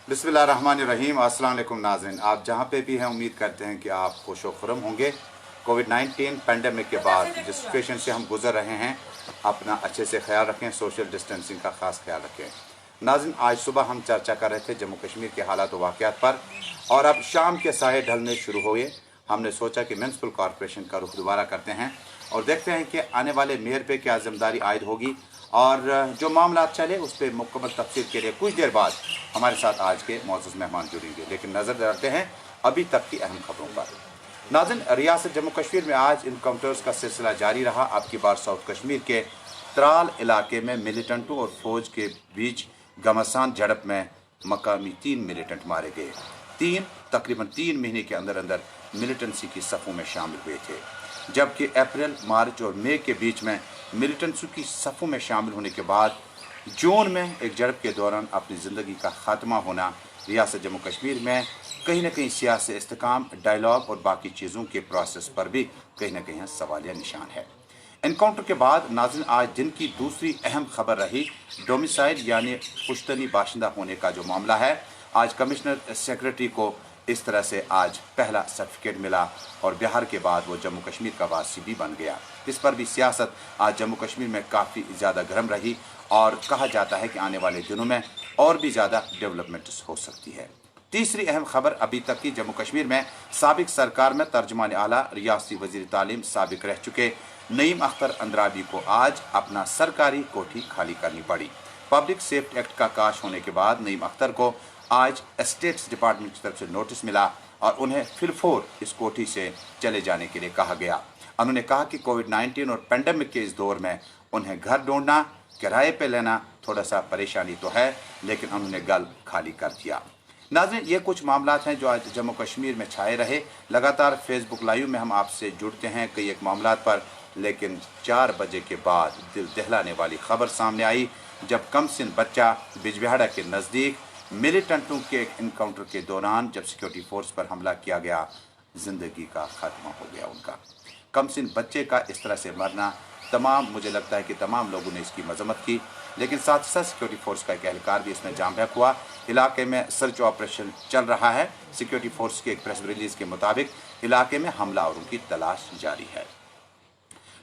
बिस्मिल्लाहिर्रहमानिर्रहीम। अस्सलाम वालेकुम नाज़रीन, आप जहाँ पे भी हैं उम्मीद करते हैं कि आप खुश व खुरम होंगे। कोविड-19 पेंडेमिक के बाद जिस सिचुएशन से हम गुजर रहे हैं, अपना अच्छे से ख्याल रखें, सोशल डिस्टेंसिंग का ख़ास ख्याल रखें। नाज़रीन, आज सुबह हम चर्चा कर रहे थे जम्मू कश्मीर के हालात व वाक़यात पर, और अब शाम के साये ढलने शुरू हुए। हमने सोचा कि म्यूनसिपल कॉरपोरेशन का रुख दोबारा करते हैं और देखते हैं कि आने वाले मेयर पे क्या जिम्मेदारी आयद होगी, और जो मामला चले उस पर मुकम्मल तफसील के लिए कुछ देर बाद हमारे साथ आज के मौजूद मेहमान जुड़ेंगे। लेकिन नज़र डालते हैं अभी तक की अहम खबरों पर। नाज़रीन, रियासत जम्मू कश्मीर में आज इनकाउंटर्स का सिलसिला जारी रहा। अब की बार साउथ कश्मीर के त्राल इलाके में मिलिटेंटों और फौज के बीच घमासान झड़प में मकामी 3 मिलिटेंट मारे गए। तकरीबन 3 महीने के अंदर अंदर मिलिटेंसी की सफ़ों में शामिल हुए थे, जबकि अप्रैल, मार्च और मई के बीच में मिलिटेंसी की सफ़ों में शामिल होने के बाद जून में एक झड़प के दौरान अपनी ज़िंदगी का ख़ात्मा होना रियासत जम्मू कश्मीर में कहीं ना कहीं सियासी इस्तेकाम, डायलॉग और बाकी चीज़ों के प्रोसेस पर भी कहीं ना कहीं सवालिया निशान है। एनकाउंटर के बाद नाज़रीन, आज दिन की दूसरी अहम खबर रही डोमिसाइल यानी पुश्तनी बाशिंदा होने का जो मामला है। आज कमिश्नर सेक्रेटरी को इस तरह से आज पहला सर्टिफिकेट मिला और बिहार के बाद वो जम्मू कश्मीर का वासी भी बन गया। इस पर भी सियासत आज जम्मू कश्मीर में काफ़ी ज़्यादा गर्म रही और कहा जाता है कि आने वाले दिनों में और भी ज़्यादा डेवलपमेंट हो सकती है। तीसरी अहम खबर अभी तक की जम्मू कश्मीर में साबिक सरकार में तर्जुमान आला रियासती वज़ीर तालीम साबिक रह चुके नईम अख्तर अंद्राबी को आज अपना सरकारी कोठी खाली करनी पड़ी। पब्लिक सेफ्टी एक्ट का काश होने के बाद नईम अख्तर को आज स्टेट्स डिपार्टमेंट की तरफ से नोटिस मिला और उन्हें फिलफोर इस कोठी से चले जाने के लिए कहा गया। उन्होंने कहा कि कोविड-19 और पेंडेमिक के इस दौर में उन्हें घर ढूंढना, किराए पे लेना थोड़ा सा परेशानी तो है, लेकिन उन्होंने गल खाली कर दिया। नाज़रीन, ये कुछ मामला हैं जो आज जम्मू कश्मीर में छाए रहे। लगातार फेसबुक लाइव में हम आपसे जुड़ते हैं कई एक मामला पर, लेकिन 4 बजे के बाद दिल दहलाने वाली खबर सामने आई जब कमसिन बच्चा बिजबिहाड़ा के नज़दीक मिलिटेंटों के एक इनकाउंटर के दौरान जब सिक्योरिटी फोर्स पर हमला किया गया, जिंदगी का खात्मा हो गया उनका। कमसिन बच्चे का इस तरह से मरना मुझे लगता है कि तमाम लोगों ने इसकी मजम्मत की, लेकिन साथ ही साथ सिक्योरिटी फोर्स का एक एहलकार भी इसमें जाम बहक हुआ। इलाके में सर्च ऑपरेशन चल रहा है। सिक्योरिटी फोर्स की एक प्रेस रिलीज के मुताबिक इलाके में हमलावरों की तलाश जारी है।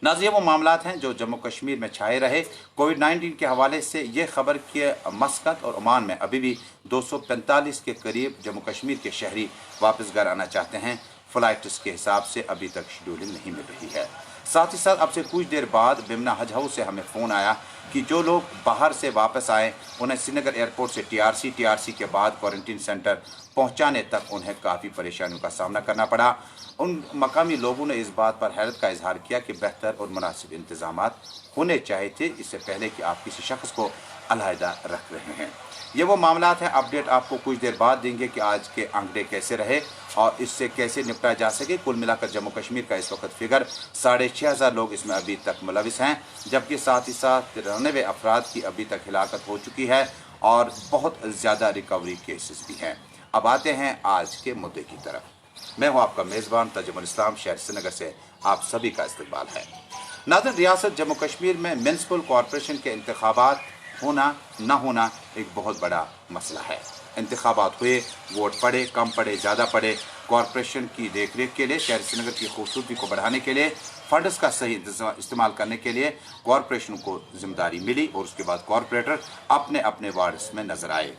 नाज़रीन, ये वो मामलात हैं जो जम्मू कश्मीर में छाए रहे। कोविड-19 के हवाले से ये खबर कि मस्कत और ओमान में अभी भी 245 के करीब जम्मू कश्मीर के शहरी वापस घर आना चाहते हैं। फ्लाइट्स के हिसाब से अभी तक शेड्यूलिंग नहीं मिल रही है। साथ ही साथ अब से कुछ देर बाद बिमना हज हाउस से हमें फ़ोन आया कि जो लोग बाहर से वापस आए उन्हें श्रीनगर एयरपोर्ट से टीआरसी के बाद क्वारंटीन सेंटर पहुंचाने तक उन्हें काफ़ी परेशानियों का सामना करना पड़ा। उन मकामी लोगों ने इस बात पर हैरत का इजहार किया कि बेहतर और मुनासिब इंतजामात होने चाहिए थे इससे पहले कि आप किसी शख्स को अलहदा रख रहे हैं। ये वो मामलात हैं। अपडेट आपको कुछ देर बाद देंगे कि आज के आंकड़े कैसे रहे और इससे कैसे निपटा जा सके। कुल मिलाकर जम्मू कश्मीर का इस वक्त फिगर 6,500 लोग इसमें अभी तक मुलविस हैं, जबकि साथ ही साथ 93 अफराद की अभी तक हिलाकत हो चुकी है और बहुत ज़्यादा रिकवरी केसेस भी हैं। अब आते हैं आज के मुद्दे की तरफ। मैं हूँ आपका मेज़बान तजुमुल इस्लाम, शहर श्रीनगर से आप सभी का इस्तकबाल है। नाज़रीन, रियासत जम्मू कश्मीर में म्यूनसिपल कॉरपोरेशन के इंतखाबात होना न होना एक बहुत बड़ा मसला है। इंतखाबात हुए, वोट पड़े, कम पड़े, ज़्यादा पड़े, कॉरपोरेशन की देखरेख के लिए, शहर श्रीनगर की खूबसूरती को बढ़ाने के लिए, फंड्स का सही इस्तेमाल करने के लिए कॉरपोरेशन को जिम्मेदारी मिली और उसके बाद कॉरपोरेटर अपने अपने वार्ड्स में नजर आए।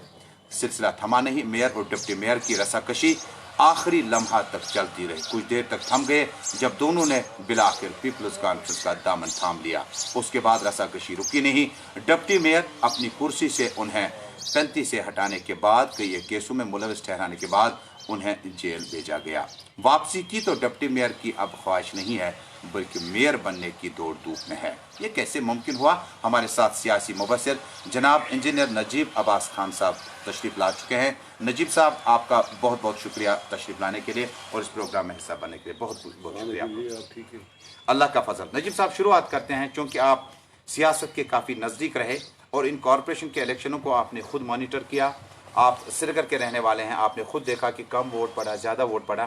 सिलसिला थमा नहीं। मेयर और डिप्टी मेयर की रस्साकशी आखिरी लम्हा तक चलती रही। कुछ देर तक थम गए जब दोनों ने बिलाखिर पीपल्स कॉन्फ्रेंस का दामन थाम लिया। उसके बाद रस्साकशी रुकी नहीं। डिप्टी मेयर अपनी कुर्सी से उन्हें 35 से हटाने के बाद कई केसों में मुलविस ठहराने के बाद उन्हें जेल भेजा गया। वापसी की तो डिप्टी मेयर की अब ख्वाहिश नहीं है, बल्कि मेयर बनने की दौड़ धूप में है। ये कैसे मुमकिन हुआ? हमारे साथ सियासी मुबस्सिर जनाब इंजीनियर नजीब अब्बास खान साहब तशरीफ ला चुके हैं। नजीब साहब, आपका बहुत बहुत शुक्रिया तशरीफ लाने के लिए और इस प्रोग्राम में हिस्सा बनने के लिए बहुत बहुत शुक्रिया। अल्लाह का फजल। नजीब साहब, शुरुआत करते हैं, क्योंकि आप सियासत के काफ़ी नज़दीक रहे और इन कॉरपोरेशन के इलेक्शनों को आपने खुद मॉनिटर किया। आप श्रीनगर के रहने वाले हैं, आपने खुद देखा कि कम वोट पड़ा, ज़्यादा वोट पड़ा।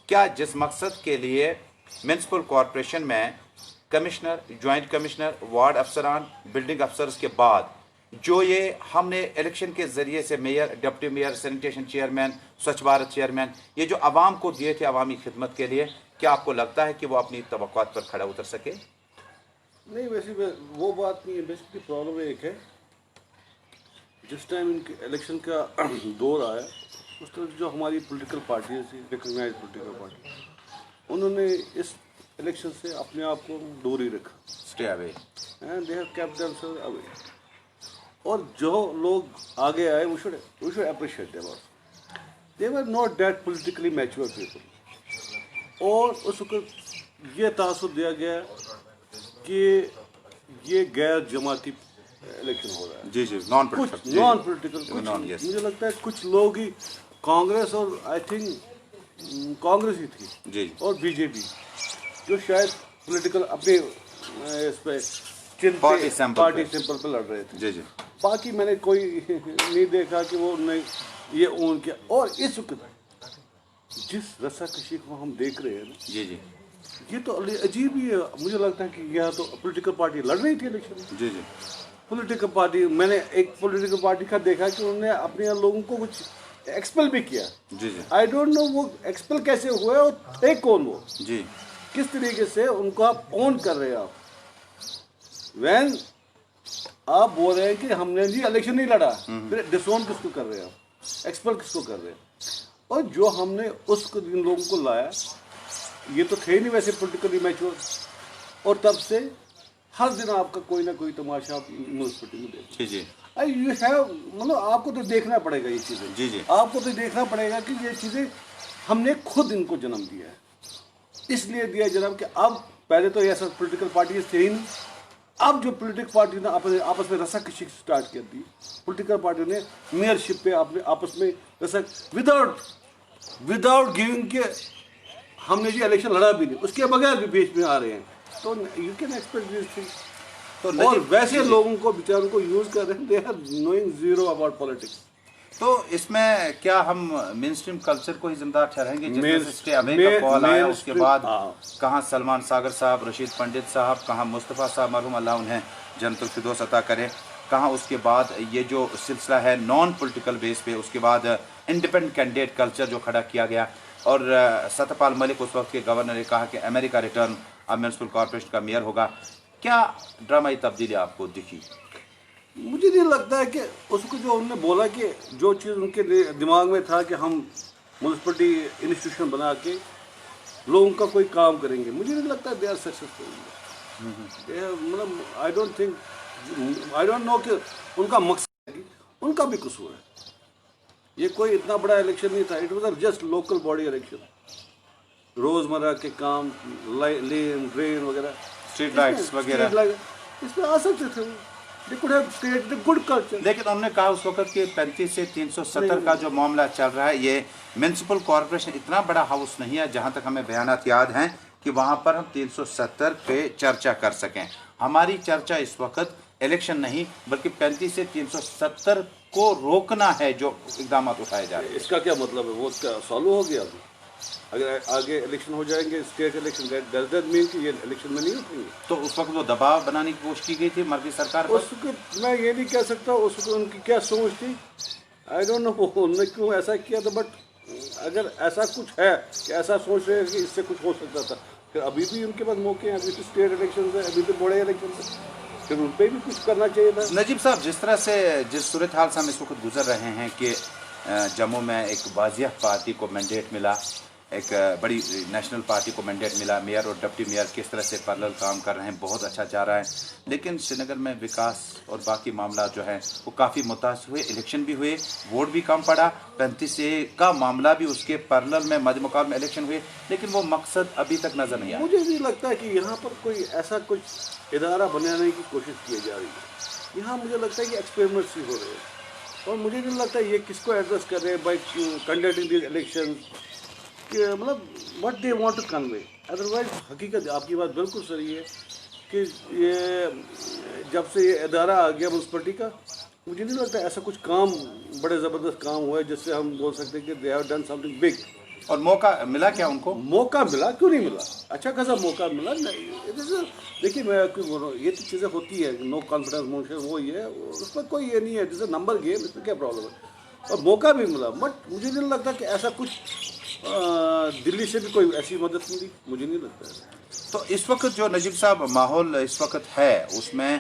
क्या जिस मकसद के लिए म्यूनसिपल कॉरपोरेशन में कमिश्नर, ज्वाइंट कमिश्नर, वार्ड अफसरान, बिल्डिंग अफसर्स के बाद जो ये हमने इलेक्शन के ज़रिए से mayor, deputy mayor, sanitation chairman, Swachh Bharat chairman, ये जो आवाम को दिए थे अवामी खिदमत के लिए, क्या आपको लगता है कि वो अपनी तवक्कुआत पर खड़ा उतर सके? नहीं, वैसे वो बात नहीं है। बेसिकली प्रॉब्लम एक है, जिस टाइम इनके इलेक्शन का दौर आया उस तरह जो हमारी पॉलिटिकल पार्टी थी, रिकग्नाइज पॉलिटिकल पार्टी, उन्होंने इस इलेक्शन से अपने आप को दूर ही रखा, stay away, and they have kept themselves away. और जो लोग आगे आए we should appreciate them also, they were not that politically mature people. और उस वक्त ये तासुब दिया गया कि ये गैर जमाती इलेक्शन हो रहा है। जी जी, नॉन कुछ पॉलिटिकल, नॉन पॉलिटिकल, मुझे लगता है कुछ लोग ही, कांग्रेस और आई थिंक कांग्रेस ही थी जी, और बीजेपी, जो शायद पॉलिटिकल अपने इस पे चिन्ह पार्टी पे, सिंबल पार्टी पे। सिंबल पे लड़ रहे थे। जी जी, बाकी मैंने कोई नहीं देखा कि वो नहीं ये ओन किया। और इस वक्त जिस रस्साकशी को हम देख रहे हैं ना, जी जी, ये तो अजीब ही है। मुझे लगता है कि यह तो पॉलिटिकल पार्टी लड़ रही थी इलेक्शन में। जी जी, पॉलिटिकल पार्टी, मैंने एक पॉलिटिकल पार्टी का देखा कि उन्होंने अपने लोगों को कुछ एक्सपेल भी किया। जी जी, आई डोंट नो वो एक्सपेल कैसे हुए और थे कौन वो, जी, किस तरीके से उनको आप ऑन कर रहे हैं। आप वैन आप बोल रहे हैं कि हमने जी इलेक्शन नहीं लड़ा, फिर डिसोन किसको कर रहे हैं आप, एक्सपेल किसको कर रहे हैं? और जो हमने उसको इन लोगों को लाया, ये तो थे ही नहीं वैसे पॉलिटिकली मैच्योर, और तब से हर दिन आपका कोई ना कोई तमाशा आप म्यूनसिपलिटी में देखते। जी जी, यू हैव, मतलब आपको तो देखना पड़ेगा ये चीज़ें। जी जी, आपको तो देखना पड़ेगा कि ये चीज़ें हमने खुद इनको जन्म दिया है, इसलिए दिया जन्म कि अब, पहले तो ऐसा पॉलिटिकल पार्टी थे ही नहीं। अब जो पॉलिटिकल पार्टी ने आपस में रस्साकशी स्टार्ट कर दी, पॉलिटिकल पार्टी ने मेयरशिप पे अपने आपस में रस्सा, विदाउट गिविंग के हमने जी इलेक्शन लड़ा भी नहीं, उसके बगैर भी बीच में आ रहे हैं। तो you can expect this thing. तो और वैसे लोगों को बेचारों को यूज कर रहे हैं, they are knowing zero about politics. तो इसमें क्या हम मेन स्ट्रीम कल्चर को ही जिम्मेदार ठहराएंगे? जिस तरह से स्टे अवे का कॉल आया, उसके बाद कहाँ सलमान सागर साहब, रशीद पंडित साहब, कहाँ मुस्तफ़ा साहब मरहूम अल्लाह उन्हें जन्नतुल फिरदौस अता करें, कहाँ उसके बाद ये जो सिलसिला है नॉन पॉलिटिकल बेस पे, उसके बाद इंडिपेंडेंट कैंडिडेट कल्चर जो खड़ा किया गया, और सत्यपाल मलिक उस वक्त के गवर्नर ने कहा कि अमेरिका रिटर्न अब म्यूनसिपल कॉर्पोरेशन का मेयर होगा। क्या ड्रामाई तब्दीली आपको दिखी? मुझे नहीं लगता है कि उसको जो उन्होंने बोला कि जो चीज़ उनके दिमाग में था कि हम म्यूनसिपलिटी इंस्टीट्यूशन बना के लोगों का कोई काम करेंगे, मुझे नहीं लगता दे आर सक्सेसफुल। मतलब आई डोंट नो कि उनका मकसद है, उनका भी कसूर है। ये कोई इतना बड़ा इलेक्शन नहीं था, it was just local body election. रोज़मर्रा के काम, लेन ड्रेन वगैरह, स्ट्रीट लाइट्स वगैरह, इसमें आ सकते थे। They could have created a good culture. लेकिन उन्होंने कहा उस वक्त कि 35 से 370 का जो मामला चल रहा है, ये म्यूनसिपल कॉर्पोरेशन इतना बड़ा हाउस नहीं है जहां तक हमें बयानात याद हैं कि वहां पर हम 370 पे चर्चा कर सकें। हमारी चर्चा इस वक्त इलेक्शन नहीं बल्कि 35 से 370 को रोकना है जो इकदाम उठाए जा रहे हैं। इसका क्या मतलब है? वो क्या सॉल्व हो गया? अभी अगर आगे इलेक्शन हो जाएंगे, state election, does that mean कि ये इलेक्शन में नहीं उठेंगे? तो उस वक्त वो दबाव बनाने की कोशिश की गई थी मर्दी सरकार पर। उसको मैं ये नहीं कह सकता उसको उनकी क्या सोच थी, आई डोंट नो उन्होंने क्यों ऐसा किया था। बट अगर ऐसा कुछ है कि ऐसा सोच रहे हैं कि इससे कुछ हो सकता था, फिर अभी भी उनके पास मौके हैं, अभी तो स्टेट इलेक्शन है, अभी तो बड़े इलेक्शन है, फिर उन पर भी कुछ करना चाहिए था। नजीब साहब, जिस तरह से जिस सूरत हाल से हम इस वक्त गुजर रहे हैं कि जम्मू में एक वाजिया पार्टी को मैंडेट मिला, एक बड़ी नेशनल पार्टी को मैंडेट मिला, मेयर और डिप्टी मेयर किस तरह से पैरेलल काम कर रहे हैं, बहुत अच्छा जा रहा है। लेकिन श्रीनगर में विकास और बाकी मामला जो है वो काफ़ी मुतासर हुए, इलेक्शन भी हुए, वोट भी कम पड़ा, 35 का मामला भी उसके पैरेलल में मद्देमुकाबले में इलेक्शन हुए, लेकिन वो मकसद अभी तक नज़र नहीं आया। मुझे नहीं लगता है कि यहाँ पर कोई ऐसा कुछ इदारा बनाने की कोशिश की जा रही है। यहाँ मुझे लगता है कि एक्सपेरिमेंट्स ही हो रहे हैं, और मुझे नहीं लगता ये किसको एड्रेस कर रहे हैं बाई कंडक्टिंग दिस इलेक्शन, मतलब what they want to convey. Otherwise हकीकत आपकी बात बिल्कुल सही है कि ये जब से ये इदारा आ गया म्यूनसिपलिटी का, मुझे नहीं लगता ऐसा कुछ काम बड़े ज़बरदस्त काम हुआ है जिससे हम बोल सकते हैं कि दे हैव डन समथिंग बिग। اور موقع ملا کیا ان کو؟ موقع ملا، کیوں نہیں ملا؟ اچھا خاصا موقع ملا. دیکھیے میں آپ کو بول رہا ہوں یہ تو چیزیں ہوتی ہے، نو کانفیڈنس موشن وہ یہ ہے، اس میں کوئی یہ نہیں ہے، جیسے نمبر گیم اس میں کیا پرابلم ہے. اور موقع بھی ملا، بٹ مجھے نہیں لگتا کہ ایسا کچھ دلی سے بھی کوئی ایسی مدد ملی، مجھے نہیں لگتا ہے. تو اس وقت جو نجیب صاحب ماحول اس وقت ہے اس میں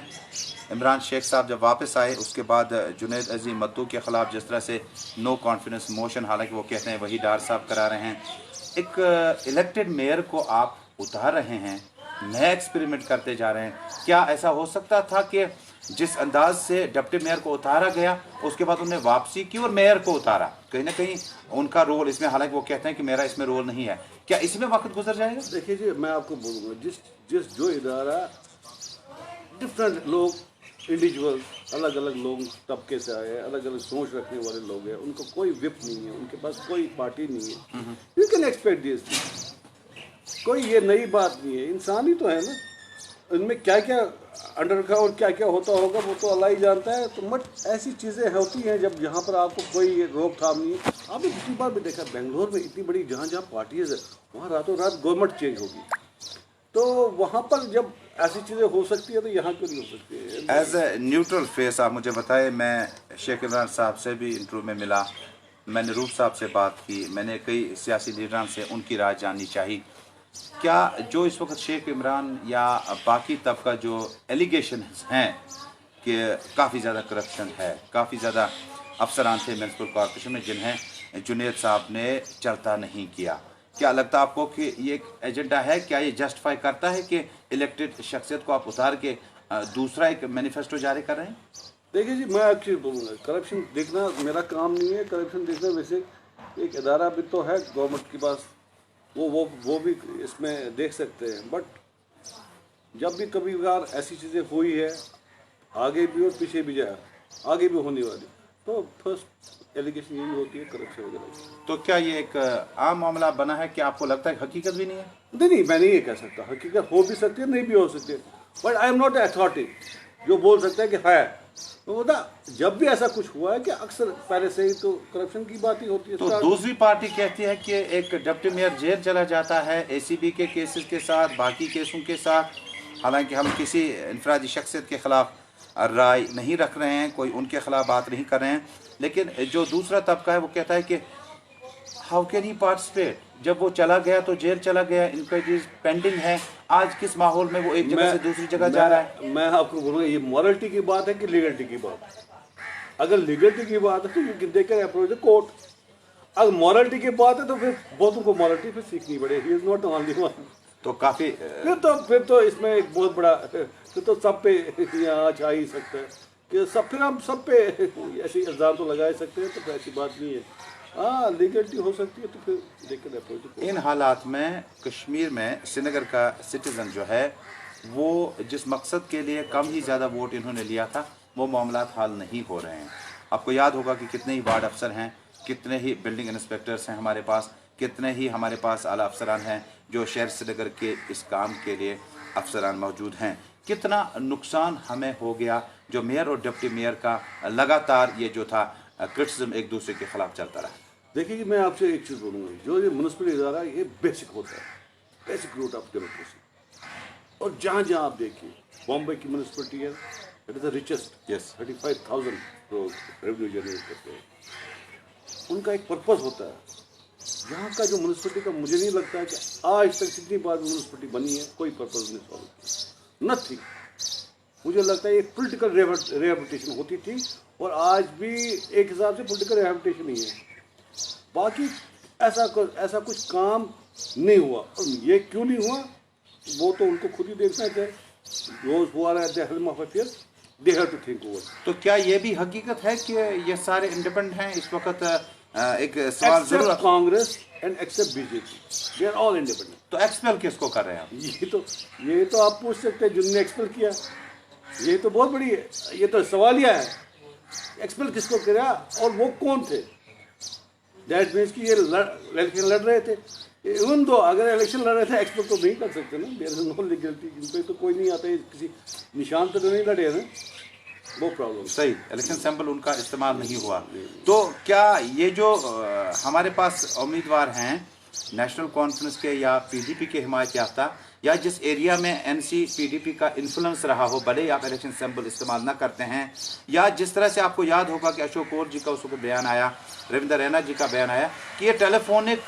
عمران شیخ صاحب جب واپس آئے اس کے بعد جنید عظیم متو کے خلاف جس طرح سے نو کانفیڈنس موشن، حالانکہ وہ کہتے ہیں وہی ڈار صاحب کرا رہے ہیں، ایک الیکٹڈ میئر کو آپ اتار رہے ہیں، نیا ایکسپیریمنٹ کرتے جا رہے ہیں. کیا ایسا ہو سکتا تھا کہ جس انداز سے ڈپٹی میئر کو اتارا گیا اس کے بعد انہوں نے واپسی کی اور میئر کو اتارا، کہیں نہ کہیں ان کا رول اس میں، حالانکہ وہ کہتے ہیں کہ میرا اس میں رول نہیں ہے، کیا اس میں وقت گزر جائے گا؟ دیکھیے جی میں آپ کو بولوں گا، جس جو ادارہ ڈفرینٹ لوگ انڈیویجول الگ الگ لوگ طبقے سے آئے ہیں، الگ الگ سوچ رکھنے والے لوگ ہیں، ان کو کوئی وپ نہیں ہے، ان کے پاس کوئی پارٹی نہیں ہے. یو کین ایکسپیکٹ دس، کوئی یہ نئی بات نہیں ہے، انسان ہی تو ہے نا. ان میں کیا کیا انڈر کا اور کیا کیا ہوتا ہوگا وہ تو اللہ ہی جانتا ہے. تو مت ایسی چیزیں ہوتی ہیں جب جہاں پر آپ کو کوئی روک تھام نہیں ہے. آپ نے پچھلی بار بھی دیکھا بنگلور میں اتنی بڑی جہاں جہاں پارٹیز ہے وہاں راتوں رات گورنمنٹ چینج ہوگی. تو وہاں پر جب ایسی چیزیں ہو سکتی ہے تو یہاں کیوں نہیں ہو سکتی ہے؟ ایز اے نیوٹرل فیس آپ مجھے بتائیں، میں شیخ عمران صاحب سے بھی انٹرویو میں ملا، میں نے روف صاحب سے بات کی، میں نے کئی سیاسی لیڈران سے ان کی رائے جاننی چاہی. کیا جو اس وقت شیخ عمران یا باقی طبقہ جو ایلیگیشنز ہیں کہ کافی زیادہ کرپشن ہے، کافی زیادہ افسران تھے میونسپل کارپوریشن میں جنہیں جنید صاحب نے چلتا نہیں کیا، کیا لگتا آپ کو کہ یہ ایک ایجنڈا ہے؟ کیا یہ جسٹیفائی کرتا ہے کہ الیکٹڈ شخصیت کو آپ اتار کے دوسرا ایک مینیفیسٹو جاری کر رہے ہیں؟ دیکھیے جی میں ایک چیز بولوں گا، کرپشن دیکھنا میرا کام نہیں ہے. کرپشن دیکھنا ویسے ایک ادارہ بھی تو ہے گورنمنٹ کے پاس، وہ بھی اس میں دیکھ سکتے ہیں. بٹ جب بھی کبھی بار ایسی چیزیں ہوئی ہے آگے بھی اور پیچھے بھی جائے، آگے بھی ہونے والی، تو فرسٹ ایلیگیشن یہی ہوتی ہے کرپشن وغیرہ کی. تو کیا یہ ایک عام معاملہ بنا ہے کہ آپ کو لگتا ہے کہ حقیقت بھی نہیں ہے؟ نہیں میں نہیں یہ کہہ سکتا، حقیقت ہو بھی سکتی ہے نہیں بھی ہو سکتی ہے. But I am not a authority جو بول سکتا ہے کہ ہے. تو بتا جب بھی ایسا کچھ ہوا ہے کہ اکثر پہلے سے ہی تو کرپشن کی بات ہی ہوتی ہے. تو دوسری پارٹی کہتی ہے کہ ایک ڈپٹی میئر جیل چلا جاتا ہے اے سی بی کے کیسز کے ساتھ، باقی کیسوں کے ساتھ، حالانکہ ہم کسی انفرادی شخصیت کے خلاف رائے نہیں رکھ رہے ہیں، کوئی ان کے خلاف بات نہیں کر رہے ہیں، لیکن جو دوسرا طبقہ ہے وہ کہتا ہے کہ ہاؤ کین ہی پارٹیسپیٹ، جب وہ چلا گیا تو جیل چلا گیا، انکوائریز پینڈنگ ہے، آج کس ماحول میں وہ ایک جگہ سے دوسری جگہ جا رہا ہے؟ میں آپ کو بولوں گا یہ مورلٹی کی بات ہے کہ لیگلٹی کی بات ہے. اگر لیگلٹی کی بات ہے تو you they can approach the court. اگر مورلٹی کی بات ہے تو پھر بہتوں کو مورلٹی پھر سیکھنی پڑے گی. Is not only one. تو کافی پھر تو اس میں ایک بہت بڑا، پھر تو سب پہ یہاں آ ہی سکتا ہے کہ پھر ہم سب پہ ایسی الزام تو لگا سکتے ہیں. تو پھر ایسی بات نہیں ہے. ہاں لیگلٹی ہو سکتی ہے تو پھر دیکھ اپروچ. ان حالات میں کشمیر میں سری نگر کا سٹیزن جو ہے وہ جس مقصد کے لیے کم ہی زیادہ ووٹ انہوں نے لیا تھا وہ معاملات حل نہیں ہو رہے ہیں. آپ کو یاد ہوگا کہ کتنے ہی وارڈ افسر ہیں، کتنے ہی بلڈنگ انسپیکٹرز ہیں ہمارے پاس، کتنے ہی ہمارے پاس اعلیٰ افسران ہیں جو شہر سری نگر کے اس کام کے لیے افسران موجود ہیں. کتنا نقصان ہمیں ہو گیا جو میئر اور ڈپٹی میئر کا لگاتار یہ جو تھا کرٹیسزم ایک دوسرے کے خلاف چلتا رہا. دیکھیے کہ میں آپ سے ایک چیز بولوں گا، جو یہ میونسپل ادارہ ہے یہ بیسک ہوتا ہے، بیسک روٹ آف ڈیموکریسی. اور جہاں جہاں آپ دیکھیے بامبے کی میونسپلٹی ہے، اٹ از دا ریچسٹ، 35,000 لوگ ریونیو جنریٹ کرتے ہیں. ان کا ایک پرپز ہوتا ہے. یہاں کا جو میونسپلٹی کا مجھے نہیں لگتا ہے کہ آج تک جتنی بار میونسپلٹی بنی ہے کوئی پرپز نہیں سالو کیا، نتھنگ. مجھے لگتا ہے ایک پولیٹیکل ریہیبلیٹیشن ہوتی تھی اور آج بھی ایک حساب سے پولیٹیکل ریہیبلیٹیشن ہی ہے. باقی ایسا کچھ کام نہیں ہوا. اور یہ کیوں نہیں ہوا وہ تو ان کو خود ہی دیکھنا چاہیے. Those who are at the helm of affairs they have to think over. تو کیا یہ بھی حقیقت ہے کہ یہ سارے انڈیپینڈنٹ ہیں؟ اس وقت ایک سوال ضرور except Congress and except B J P, they are all independent. تو ایکسپیل کس کو کر رہے ہیں آپ؟ یہ تو آپ پوچھ سکتے ہیں جن نے ایکسپیل کیا. یہ تو بہت بڑی ہے، یہ تو سوالیہ ہے. ایکسپیل کس کو کرا اور وہ کون تھے؟ دیٹ مینس کہ یہ الیکشن لڑ رہے تھے. ایون دو اگر الیکشن لڑ رہے تھے ایکسپیل تو نہیں کر سکتے نا. دیر از نو لیگلٹی. ان پہ تو کوئی نہیں آتا ہے، کسی نشان پہ تو نہیں لڑے نا. وہ پرابلم صحیح، الیکشن سیمبل ان کا استعمال نہیں ہوا. تو کیا یہ جو हमारे पास उम्मीदवार हैं नेशनल कॉन्फ्रेंस के या पीडीपी के हिमायत याफ्ता, या जिस एरिया में एनसी पीडीपी का इन्फ्लुएंस रहा हो, भले ही आप इलेक्शन सिंबल इस्तेमाल ना करते हैं, या जिस तरह से आपको याद होगा कि अशोक कौर जी का उस वक्त बयान आया, रविंद्र रैना जी का बयान आया कि ये टेलीफोनिक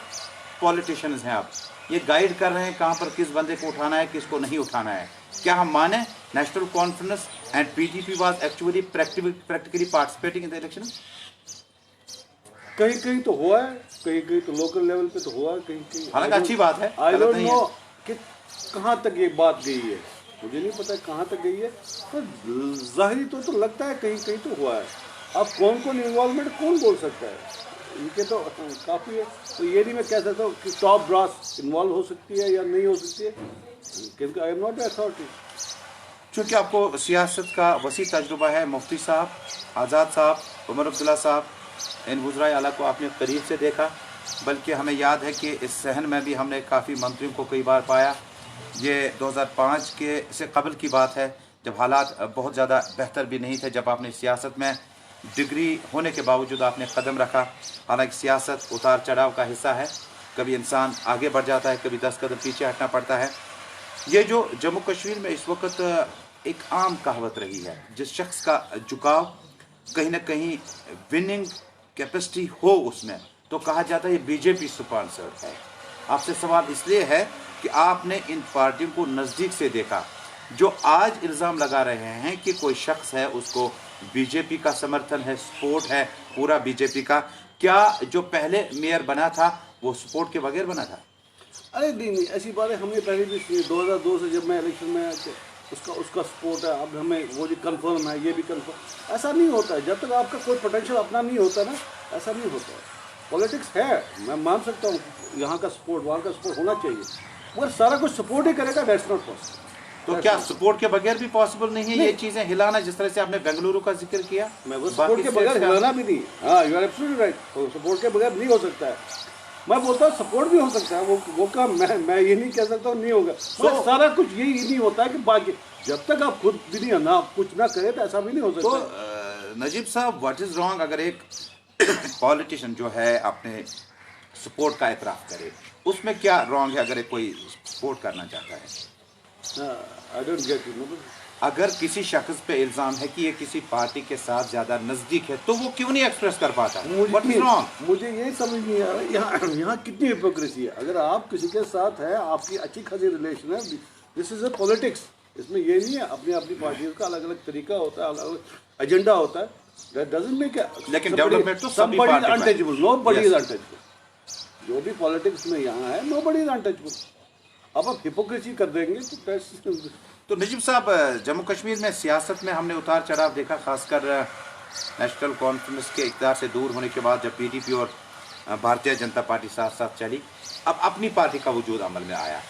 पॉलिटिशियंस हैं, आप ये गाइड कर रहे हैं कहाँ पर किस बंदे को उठाना है, किसको नहीं उठाना है। क्या हम माने national conference and PDP was actually practically participating in the election? कहीं कहीं तो हुआ है, कहीं कहीं तो लोकल लेवल पे तो हुआ है, कहीं कहीं हालांकि अच्छी बात है, आई गलत डोंट नहीं नो है। कि कहाँ तक ये बात गई है, मुझे नहीं पता कहाँ तक गई है, पर जाहिरी तो लगता है कहीं कहीं तो हुआ है। अब कौन कौन इन्वॉल्वमेंट कौन बोल सकता है, इनके तो काफ़ी है, तो ये नहीं मैं कह सकता हूँ कि टॉप ब्रास इन्वॉल्व हो सकती है या नहीं हो सकती है, क्योंकि आई एम नॉट अथॉरिटी। चूँकि आपको सियासत का वसी तजुर्बा है, मुफ्ती साहब, आज़ाद साहब, उमर अब्दुल्ला साहब, इन वज़राए आला को आपने करीब से देखा, बल्कि हमें याद है कि इस सहन में भी हमने काफ़ी मंत्रियों को कई बार पाया। ये 2005 के से कबल की बात है, जब हालात बहुत ज़्यादा बेहतर भी नहीं थे, जब आपने सियासत में डिग्री होने के बावजूद आपने कदम रखा। हालांकि सियासत उतार चढ़ाव का हिस्सा है, कभी इंसान आगे बढ़ जाता है, कभी 10 कदम पीछे हटना पड़ता है। ये जो जम्मू कश्मीर में इस वक्त एक आम कहावत रही है, जिस शख्स का झुकाव कहीं ना कहीं विनिंग कैपेसिटी हो उसमें, तो कहा जाता है ये बीजेपी स्पॉन्सर्ड है। आपसे सवाल इसलिए है कि आपने इन पार्टियों को नज़दीक से देखा, जो आज इल्ज़ाम लगा रहे हैं कि कोई शख्स है उसको बीजेपी का समर्थन है, सपोर्ट है पूरा बीजेपी का। क्या जो पहले मेयर बना था वो सपोर्ट के बगैर बना था? अरे नहीं, ऐसी बातें हमने पहले भी सुनी। 2002 से जब मैं इलेक्शन में उसका सपोर्ट है, अब हमें वो भी कंफर्म है, ये भी कंफर्म। ऐसा नहीं होता है, जब तक आपका कोई पोटेंशियल अपना नहीं होता ना, ऐसा नहीं होता है। पॉलिटिक्स है, मैं मान सकता हूँ यहाँ का सपोर्ट वहाँ का सपोर्ट होना चाहिए, मगर सारा कुछ सपोर्ट ही करेगा, दैट्स नॉट पॉसिबल। तो क्या सपोर्ट के बगैर भी पॉसिबल नहीं है ये चीज़ें हिलाना, जिस तरह से आपने बेंगलुरु का जिक्र किया? मैं वो सपोर्ट के बगैर हिलाना भी नहीं। हाँ, you are absolutely right, support के बगैर नहीं हो सकता है। मैं बोलता हूँ सपोर्ट भी हो सकता है, वो काम मैं ये नहीं कह सकता हूँ नहीं होगा। सारा कुछ यही नहीं होता है कि बाकी जब तक आप खुद भी नहीं ना कुछ ना करें तो ऐसा भी नहीं हो सकता। तो नजीब साहब, व्हाट इज़ रॉन्ग अगर एक पॉलिटिशियन जो है अपने सपोर्ट का एतराफ़ करे, उसमें क्या रॉन्ग है अगर कोई सपोर्ट करना चाहता है? I don't get it. अगर किसी शख्स पे इल्ज़ाम है कि ये किसी पार्टी के साथ ज़्यादा नज़दीक है, तो वो क्यों नहीं एक्सप्रेस कर पाता? What is wrong? मुझे ये समझ नहीं आ रहा यहाँ कितनी हिपोक्रेसी है। अगर आप किसी के साथ है, आपकी अच्छी खासी रिलेशन है, दिस इज़ अ पॉलिटिक्स। इसमें ये नहीं है, अपनी अपनी पार्टियों का अलग अलग तरीका होता है, अलग अलग एजेंडा होता है। दैट डजंट मेक लेकिन डेवलपमेंट तो सभी somebody is पार्टी में। untouchable, nobody is Yes. untouchable। जो भी पॉलिटिक्स में यहाँ है, nobody is untouchable। अब आप हिपोक्रेसी कर देंगे तो तो नजीब साहब, जम्मू कश्मीर में सियासत में हमने उतार चढ़ाव देखा, खासकर नेशनल कॉन्फ्रेंस के इक़्तिदार से दूर होने के बाद, जब पीडीपी और भारतीय जनता पार्टी साथ साथ चली, अब अपनी पार्टी का वजूद अमल में आया,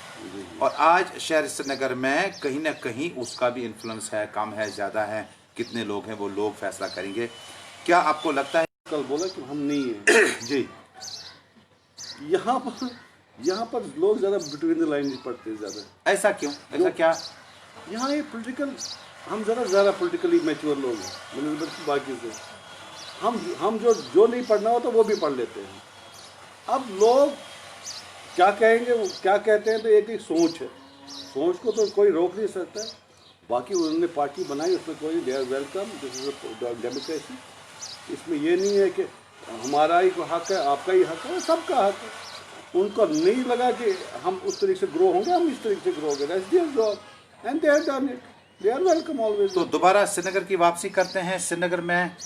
और आज शहर श्रीनगर में कहीं ना कहीं उसका भी इन्फ्लुएंस है, कम है, ज़्यादा है, कितने लोग हैं वो लोग फैसला करेंगे। क्या आपको लगता है? कल बोला कि हम नहीं हैं जी, यहाँ पर लोग ज़्यादा बिटवीन द लाइन पढ़ते हैं ज़्यादा। ऐसा क्यों? ऐसा क्या? यहाँ ये पॉलिटिकल, हम ज़्यादा पॉलिटिकली मैच्योर लोग हैं बनस्बत बाकी से। हम जो नहीं पढ़ना हो तो वो भी पढ़ लेते हैं। अब लोग क्या कहेंगे, वो क्या कहते हैं, तो एक सोच है, सोच को तो कोई रोक नहीं सकता है। बाकी उन्होंने पार्टी बनाई, उसमें कोई they are welcome, this is democracy. इसमें ये नहीं है कि हमारा ही हक है, आपका ही हक है, सबका हक है। उनको नहीं लगा कि हम उस तरीके से ग्रो होंगे, हम इस तरीके से ग्रो होंगे, that's their job and they have done it, they are welcome always. तो दोबारा श्रीनगर की वापसी करते हैं। श्रीनगर में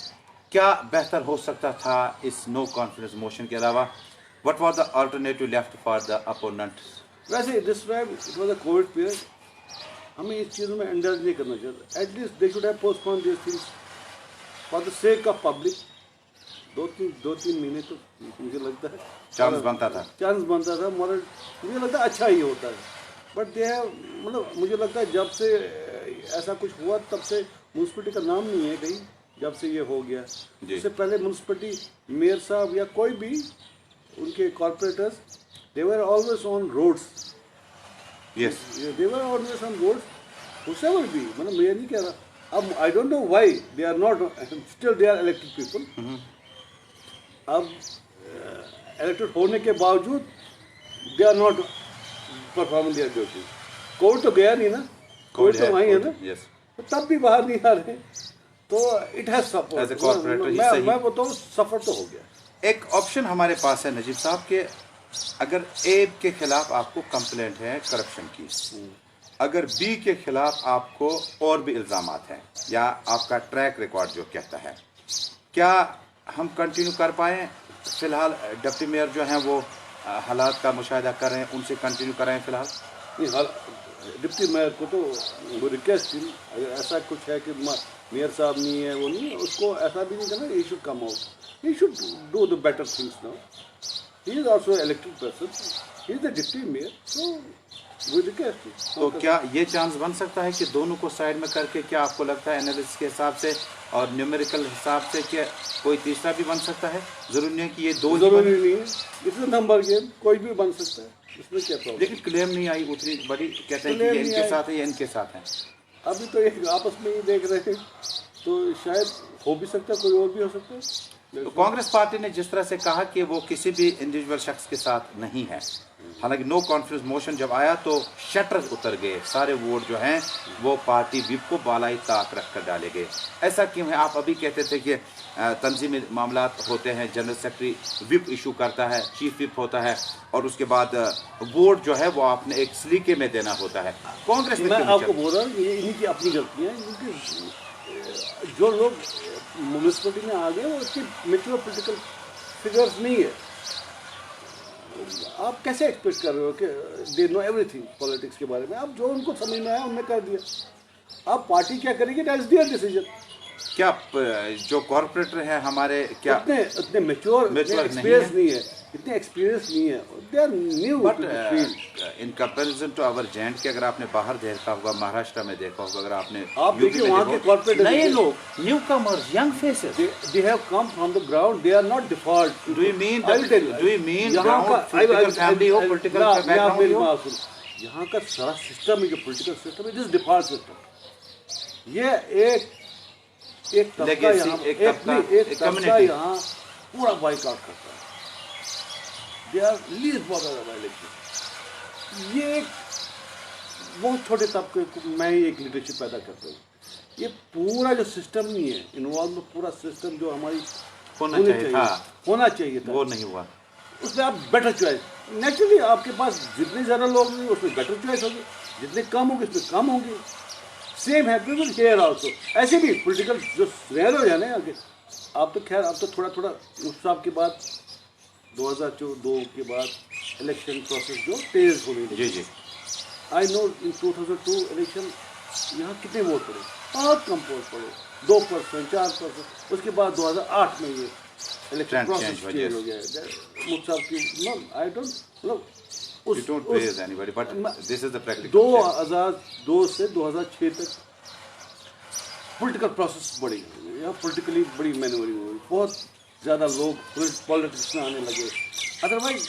क्या बेहतर हो सकता था इस नो कॉन्फिडेंस मोशन के अलावा? What was the alternative left for the opponent? वैसे this time it was a covid period, हमें इस चीज़ों में इंडल्ज नहीं करना चाहिए। At least they should have postpone this things for the sake of public. दो तीन महीने तो मुझे लगता है चांस बनता था, मगर मुझे लगता है अच्छा ही होता है। बट दे हैव, मतलब मुझे लगता है जब से ऐसा कुछ हुआ तब से म्यूनसिपलिटी का नाम नहीं है कहीं, जब से ये हो गया। इससे पहले म्यूनसिपलिटी मेयर साहब या कोई भी उनके corporators, they were always on roads. Yes, they were always on roads, whoever भी, मतलब मैं नहीं कह रहा। अब I don't know why they are not, still they are elected people. अब इलेक्टेड होने के बावजूद they are not performing their duty. Covid तो गया नहीं ना, कोविड तो वहीं है ना, यस तो तब भी बाहर नहीं आ रहे, तो इट हैज सफर। मैं बताऊँ सफर तो हो गया। एक ऑप्शन हमारे पास है नजीब साहब के, अगर ए के खिलाफ आपको कंप्लेंट है करप्शन की, अगर बी के खिलाफ आपको और भी इल्ज़ामात हैं या आपका ट्रैक रिकॉर्ड जो कहता है, क्या हम कंटिन्यू कर पाएँ? फिलहाल डिप्टी मेयर जो हैं वो हालात का मुशाहिदा कर रहे हैं, उनसे कंटिन्यू कर रहे हैं फिलहाल? नहीं, डिप्टी मेयर को तो वो रिक्वेस्ट थी, अगर ऐसा कुछ है कि मेयर साहब नहीं है, वो नहीं है, उसको ऐसा भी नहीं करना, he should come out, he should do the better things now. He is also an elected person. He is the deputy mayor. So we request him. तो क्या ये चांस बन सकता है कि दोनों को साइड में करके, क्या आपको लगता है एनालिसिस के हिसाब से और न्यूमेरिकल हिसाब से कि कोई तीसरा भी बन सकता है? जरूरी नहीं है कि ये दो ही जरूरी नहीं है, इट्स नंबर गेम, कोई भी बन सकता है, इसमें क्या प्रॉब्लम? लेकिन क्लेम नहीं आई उतनी बड़ी, कहते हैं कि ये इनके साथ है या इनके साथ है। अभी तो एक आपस में ही देख रहे हैं, तो शायद हो भी सकता है, कोई और भी हो सकता है। तो कांग्रेस पार्टी ने जिस तरह से कहा कि वो किसी भी इंडिविजुअल शख्स के साथ नहीं है, हालांकि नो कॉन्फिडेंस मोशन जब आया तो शटर उतर गए, सारे वोट जो हैं वो पार्टी विप को बालाई ताक रख कर डाले गए। ऐसा क्यों है? आप अभी कहते थे कि तंजीमी मामलात होते हैं, जनरल सेक्रेटरी विप इशू करता है, चीफ विप होता है, और उसके बाद वोट जो है वो आपने एक सलीके में देना होता है। कांग्रेस मैं आपको बोल रहा हूँ ये इन्हीं की अपनी गलती है, क्योंकि जो लोग म्यूनिसिपैलिटी में आ गए वो उसकी मेच्योर पॉलिटिकल फिगर्स नहीं है। आप कैसे एक्सपेक्ट कर रहे हो कि दे नो एवरीथिंग पॉलिटिक्स के बारे में? आप जो उनको समझ में आया उन्होंने कर दिया, अब पार्टी क्या करेगी, दैट्स देयर डिसीजन। क्या जो कॉर्पोरेटर हैं हमारे, क्या इतने मैच्योर एक्सपीरियंस नहीं है, इतने एक्सपीरियंस नहीं है, they are new but in comparison to our gent के, अगर आपने बाहर देखा होगा, महाराष्ट्र में देखा होगा, अगर आपने आप देखिए वहाँ के कॉर्पोरेट नए लोग, new comers, young faces, they have come from the ground, they are not default. Do you mean ground family हो, पॉलिटिकल बैकग्राउंड हो? यहाँ का सारा सिस्टम है जो पॉलिटिकल सिस्टम है, दिस डिफॉल्ट सिस्टम। ये एक तबका यहाँ पूरा बाइकआउट करता है, they are least bothered election. ये एक बहुत छोटे तबके को मैं ही एक लीडरशिप पैदा करता हूँ। ये पूरा जो सिस्टम नहीं है इन्वॉल्व, पूरा सिस्टम जो हमारी होना चाहिए था, वो नहीं हुआ। उसमें आप बेटर चॉइस, नेचुरली आपके पास जितने ज़्यादा लोग होंगे उसमें बेटर चॉइस होगी, जितने कम होंगे उसमें कम होंगे। सेम है पीपल हेयर ऑल्सो, ऐसे भी पॉलिटिकल जो रेयर हो जाए आगे। आप तो खैर, अब तो थोड़ा थोड़ा उस साहब के बाद 2002 के बाद इलेक्शन प्रोसेस जो तेज हो रही है। आई नो इन 2002 इलेक्शन यहाँ कितने वोट पड़े, बहुत कम वोट पड़े, 2%, 4%। उसके बाद 2008 में ये इलेक्शन प्रोसेस चेंज हो गया। मुझ साहब की आई डोंट मतलब 2002 से 2006 तक पॉलिटिकल प्रोसेस बढ़ी, यहाँ पॉलिटिकली बड़ी मैन्यूवरिंग हुई, बहुत ज़्यादा लोग पॉलिटिक्स में आने लगे। अदरवाइज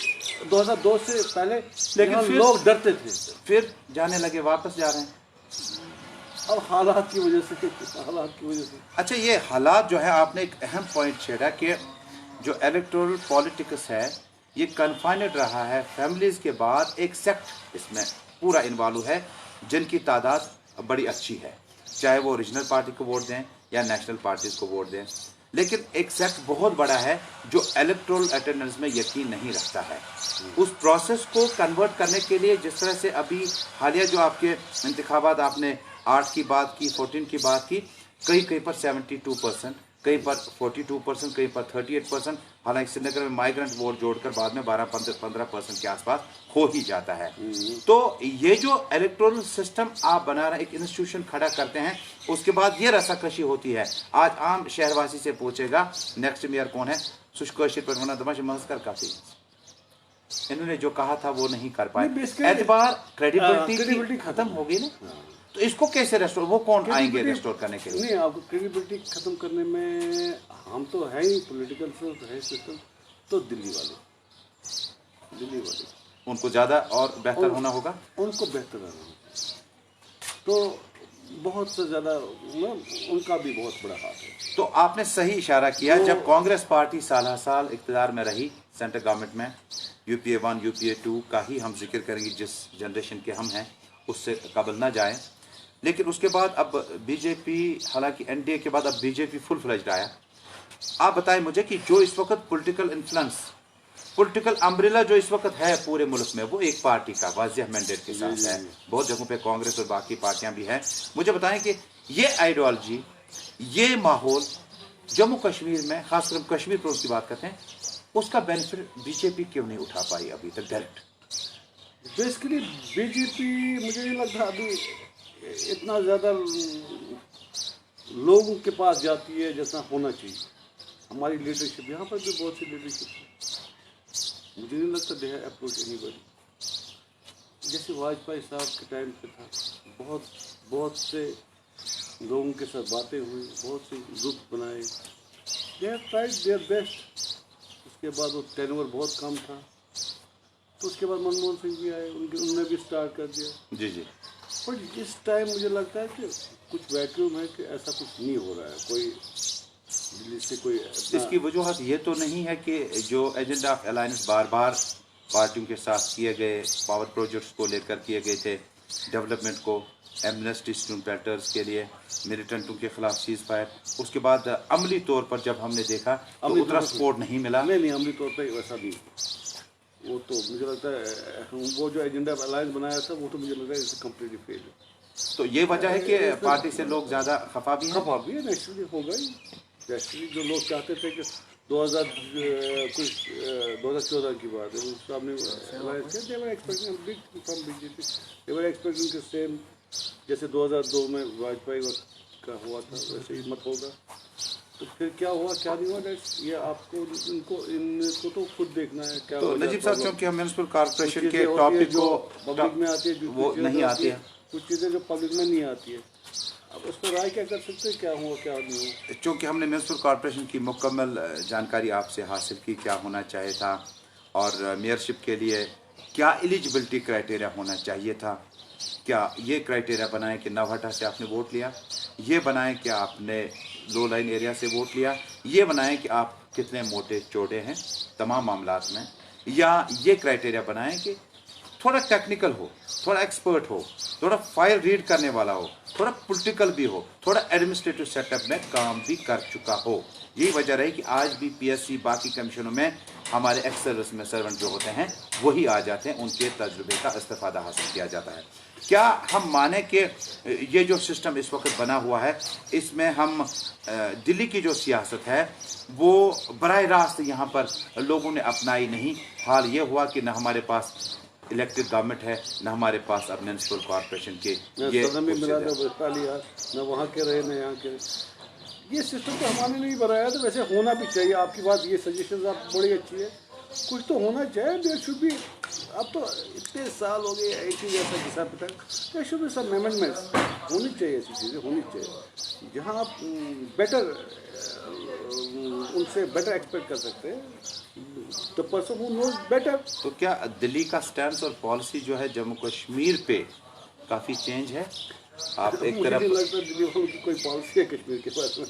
2002 से पहले लेकिन लोग डरते थे, फिर जाने लगे, वापस जा रहे हैं अब हालात की वजह से। अच्छा, ये हालात जो है, आपने एक अहम पॉइंट छेड़ा कि जो इलेक्टोरल पॉलिटिक्स है ये कन्फाइनेड रहा है, फैमिलीज़ के बाद एक सेक्ट इसमें पूरा इन्वॉल्व है जिनकी तादाद बड़ी अच्छी है, चाहे वो रीजनल पार्टी को वोट दें या नेशनल पार्टीज़ को वोट दें, लेकिन एक सेक्ट बहुत बड़ा है जो इलेक्टोरल अटेंडेंस में यकीन नहीं रखता है। उस प्रोसेस को कन्वर्ट करने के लिए जिस तरह से अभी हालिया जो आपके इंतखाबात, आपने 8 की बात की, 14 की बात की, कहीं पर 72%, कहीं पर 42%, कहीं पर 38%, हालांकि श्रीनगर में माइग्रेंट वोट जोड़कर बाद में 12-15% के आसपास हो ही जाता है। तो ये जो इलेक्टोरल सिस्टम आप बना रहे, एक इंस्टीट्यूशन खड़ा करते हैं, उसके बाद ये रसाकशी होती है। आज आम शहरवासी से पूछेगा नेक्स्ट मेयर कौन है, सुशकोशिर पर होना दमाश महज कर काफी, इन्होंने जो कहा था वो नहीं कर पाए, एतबार क्रेडिबिलिटी खत्म हो गई ना। तो इसको कैसे रेस्टोर, वो कौन आएंगे रेस्टोर करने के लिए? नहीं, आपको क्रेडिबिलिटी खत्म करने में हम तो है ही, पॉलिटिकल है सिस्टम तो दिल्ली वाले उनको ज़्यादा और बेहतर होना होगा, उनको बेहतर होना होगा। तो بہت سے زیادہ ان کا بھی بہت بڑا ہاتھ ہے. تو آپ نے صحیح اشارہ کیا. جب کانگریس پارٹی سالہ سال اقتدار میں رہی سینٹرل گورنمنٹ میں, یو پی اے 1 یو پی اے 2 کا ہی ہم ذکر کریں گے جس جنریشن کے ہم ہیں, اس سے قبل نہ جائیں, لیکن اس کے بعد اب بی جے پی, حالانکہ این ڈی اے کے بعد اب be J P full fledged آیا. آپ بتائیں مجھے کہ جو اس وقت پولیٹیکل انفلوئنس, پولیٹیکل امبریلا جو اس وقت ہے پورے ملک میں, وہ ایک پارٹی کا واضح مینڈیٹ کے ساتھ ہے. بہت جگہوں پہ کانگریس اور باقی پارٹیاں بھی ہیں. مجھے بتائیں کہ یہ آئیڈیالوجی, یہ ماحول جموں کشمیر میں, خاص کر کشمیر پر اس کی بات کرتے ہیں, اس کا بینیفٹ بی جے پی کیوں نہیں اٹھا پائی ابھی تک ڈائریکٹ؟ بیسیکلی بی جے پی مجھے نہیں لگتا ابھی اتنا زیادہ لوگوں کے پاس جاتی ہے جیسا ہونا چاہیے. ہماری لیڈرشپ یہاں پر بھی بہت سی لیڈرشپ ہے, مجھے نہیں لگتا دے ہیو اپروچ اینی بڈی. جیسے واجپئی صاحب کے ٹائم پہ تھا, بہت سے لوگوں کے ساتھ باتیں ہوئی, بہت سے گروپ بنائے, they have tried their best. اس کے بعد وہ ٹینور بہت کم تھا, تو اس کے بعد منموہن سنگھ بھی آئے, انہوں نے بھی اسٹارٹ کر دیا. جی جی. بٹ اس ٹائم مجھے لگتا ہے کہ کچھ ویکیوم ہے, کہ ایسا کچھ نہیں ہو رہا ہے. کوئی دلی سے کوئی اس کی وجوہات یہ تو نہیں ہے کہ جو ایجنڈا آف الائنس بار بار پارٹیوں کے ساتھ کیے گئے, پاور پروجیکٹس کو لے کر کیے گئے تھے, ڈیولپمنٹ کو, ایمنسٹی اسٹوڈنٹس کے لیے, ملیٹنٹوں کے خلاف سیز فائر, اس کے بعد عملی طور پر جب ہم نے دیکھا تو اتنا سپورٹ نہیں ملا. نہیں عملی طور پہ ویسا نہیں. وہ تو مجھے لگتا ہے وہ جو ایجنڈا آف الائنس بنایا تھا وہ تو مجھے لگتا ہے کمپلیٹلی فیل ہے. تو یہ وجہ ہے کہ پارٹی سے لوگ زیادہ خفا بھی ہیں. خفا بھی ہے, نیچرلی ہوگا ہی. نیچرلی جو لوگ چاہتے تھے کہ 2014 کی بات ہے, اس صاحب نے ایکسپیکٹنگ کہ سیم جیسے 2002 میں واجپئی وقت کا ہوا تھا ویسے ہی مت ہوگا. تو پھر کیا ہوا کیا نہیں ہوا, یہ آپ کو ان کو تو خود دیکھنا ہے. کیا تو نجیب صاحب, چونکہ ہم میونسپل کارپوریشن کے ٹاپک کو پبلک میں آتی ہے, وہ نہیں آتی ہے, کچھ چیزیں جو پبلک میں نہیں آتی ہے, اب اس پر رائے کیا کر سکتے ہیں, کیا ہوا کیا نہیں ہوا. چونکہ ہم نے میونسپل کارپوریشن کی مکمل جانکاری آپ سے حاصل کی, کیا ہونا چاہیے تھا, اور میئرشپ کے لیے کیا ایلیجبلٹی کرائٹیریا ہونا چاہیے تھا. کیا یہ کرائٹیریا بنائیں کہ نوہٹا سے آپ نے ووٹ لیا, یہ بنائیں کہ آپ نے لو لائن ایریا سے ووٹ لیا, یہ بنائیں کہ آپ کتنے موٹے چوڑے ہیں تمام معاملات میں, یا یہ کرائٹیریا بنائیں کہ تھوڑا ٹیکنیکل ہو, تھوڑا ایکسپرٹ ہو, تھوڑا فائل ریڈ کرنے والا ہو, تھوڑا پولیٹیکل بھی ہو, تھوڑا ایڈمنسٹریٹو سیٹ اپ میں کام بھی کر چکا ہو. یہی وجہ رہی کہ آج بھی پی ایس سی باقی کمیشنوں میں ہمارے ایکس سروس میں سرونٹ جو ہوتے ہیں وہی آ جاتے ہیں, ان کے تجربے کا استفادہ حاصل کیا جاتا ہے. کیا ہم مانیں کہ یہ جو سسٹم اس وقت بنا ہوا ہے, اس میں ہم دلی کی جو سیاست ہے وہ براہ راست یہاں پر لوگوں نے اپنائی نہیں. حال یہ ہوا کہ نہ ہمارے پاس الیکٹڈ گورنمنٹ ہے, نہ ہمارے پاس اب میونسپل کارپوریشن کے نہ وہاں کے رہے نہ یہاں کے. یہ سسٹم تو ہمارے نہیں بنایا, تو ویسے ہونا بھی چاہیے. آپ کی بات, یہ سجیشنز آپ بڑی اچھی ہے, کچھ تو ہونا چاہیے. دیر شوڈ بی, اب تو اتنے سال ہو گئے ایک ہی جیسا حساب کتاب, there should be some amendments ہونی چاہیے, ایسی چیزیں ہونی چاہیے جہاں آپ بیٹر ان سے بیٹر ایکسپیکٹ کر سکتے ہیں. the person who knows better. تو کیا دلی کا سٹینس اور پالیسی جو ہے جموں کشمیر پہ کافی چینج ہے؟ آپ ایک مجھے طرف نہیں لگتا دلی والوں کی کوئی پالیسی ہے کشمیر کے پاس میں.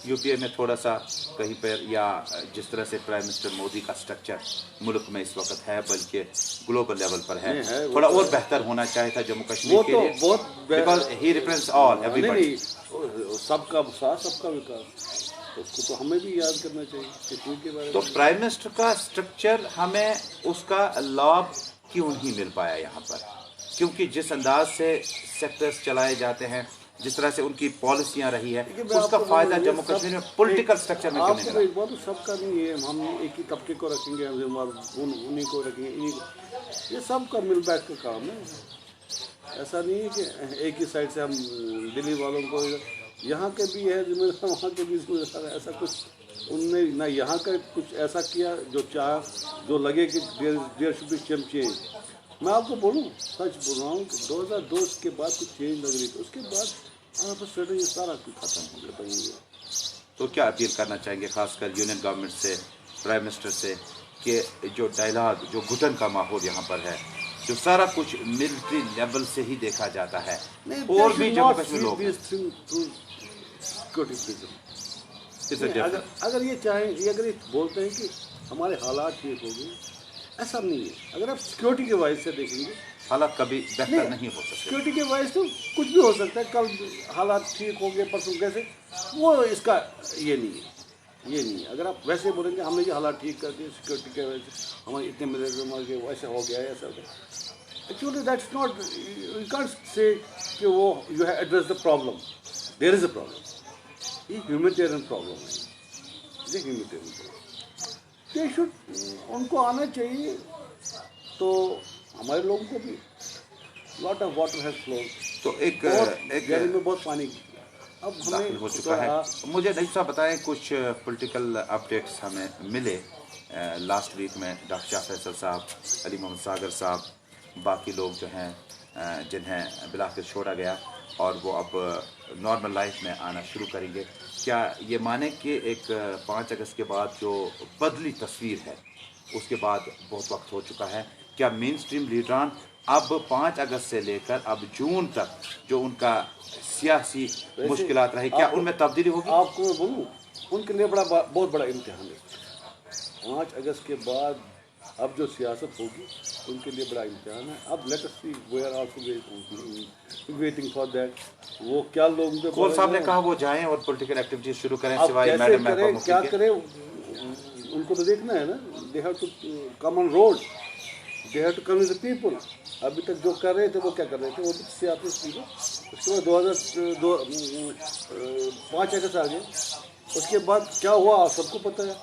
یو پی اے میں تھوڑا سا کہیں پر, یا جس طرح سے پرائم منسٹر مودی کا سٹرکچر ملک میں اس وقت ہے, بلکہ گلوبل لیول پر ہے, تھوڑا اور بہتر ہونا چاہیے تھا جموں کشمیر کے لیے, because he represents all everybody. سب کا ساتھ, سب کا وکاس, اس کو تو ہمیں بھی یاد کرنا چاہیے کشمیر کے بارے میں. تو پرائم منسٹر کا سٹرکچر ہمیں اس کا لابھ کیوں نہیں مل پایا یہاں پر؟ کیونکہ جس انداز سے سیکٹرز چلائے جاتے ہیں, جس طرح سے ان کی پالیسیاں رہی ہے, اس کا فائدہ جموں کشمیر میں پولیٹیکل سٹرکچر میں کیوں نہیں ملا؟ ایک بات سب کا نہیں ہے, ہم ایک ہی طبقے کو رکھیں گے, انہیں کو رکھیں گے, انہیں کو, یہ سب کا مل بیٹھ کا کام ہے. ایسا نہیں ہے کہ ایک ہی سائڈ سے ہم دلی والوں کو, یہاں کے بھی ہے ذمہ دار, وہاں کے بھی ذمہ دار ہے. ایسا کچھ ان نے نہ یہاں کا کچھ ایسا کیا جو جو لگے کہ دیر شوڈ بی چینج. میں آپ کو بولوں, سچ بول رہا ہوں کہ 2002 کے بعد کچھ چینج لگ رہی تھی, اس کے بعد یہ سارا کچھ ختم ہو گیا بھائی. تو کیا اپیل کرنا چاہیں گے خاص کر یونین گورنمنٹ سے, پرائم منسٹر سے, کہ جو ڈائلاگ, جو گھٹن کا ماحول یہاں پر ہے, जो सारा कुछ मिलिट्री लेवल से ही देखा जाता है, नहीं, और they भी should Jammu not Kashmir see लोग हैं। these things through security prism. It's a नहीं, difference. अगर ये चाहें, अगर ये बोलते हैं कि हमारे हालात ठीक हो गए, ऐसा नहीं है। अगर आप सिक्योरिटी के वाइज से देखेंगे, हालात कभी बेहतर नहीं हो सकते। सिक्योरिटी के वाइज तो कुछ भी हो सकता है, कल हालात ठीक हो गए, परसों कैसे, वो इसका ये नहीं है, ये नहीं है। अगर आप वैसे बोलेंगे हमने ये हालात ठीक कर दिए सिक्योरिटी के वजह से, हमारे इतने मिलिट्री मर गए, वैसा हो गया, ऐसा हो गया, actually that's not, you can't say कि वो you have address the problem, there is a problem, ये ह्यूमैनिटेरियन प्रॉब्लम है, ये ह्यूमैनिटेरियन प्रॉब्लम, दे शुड, उनको आना चाहिए। तो हमारे लोगों को भी lot of water has flowed, तो एक गैली में बहुत पानी, अब दाखिल हमें हो चुका है। मुझे नजीब साहब बताएं, कुछ पॉलिटिकल अपडेट्स हमें मिले लास्ट वीक में। डॉक्टर शाह फैसल साहब, अली मोहम्मद सागर साहब, बाकी लोग जो हैं जिन्हें बिलाखिर छोड़ा गया और वो अब नॉर्मल लाइफ में आना शुरू करेंगे। क्या ये माने कि एक 5 अगस्त के बाद जो बदली तस्वीर है उसके बाद बहुत वक्त हो चुका है, क्या मेन स्ट्रीम लीडरान अब 5 अगस्त से लेकर अब जून तक जो उनका सियासी मुश्किलात रही, क्या उनमें तब्दीली होगी? आपको मैं बोलूँ, उनके लिए बहुत बड़ा इम्तिहान है 5 अगस्त के बाद। अब जो सियासत होगी उनके लिए बड़ा इम्तिहान है। अब let us see, we are also waiting for that. वो क्या लोग कोल साहब ने कहा वो जाएं और पॉलिटिकल एक्टिविटीज शुरू करें, अब सिवाय कैसे मैडम करें, क्या करें, उनको तो देखना है ना। They have to come on road, they have to come with the people. अभी तक जो कर रहे थे वो क्या कर रहे थे, वो भी सियासत की। उसके बाद 5 अगस्त आ गए, उसके बाद क्या हुआ आप सबको पता है।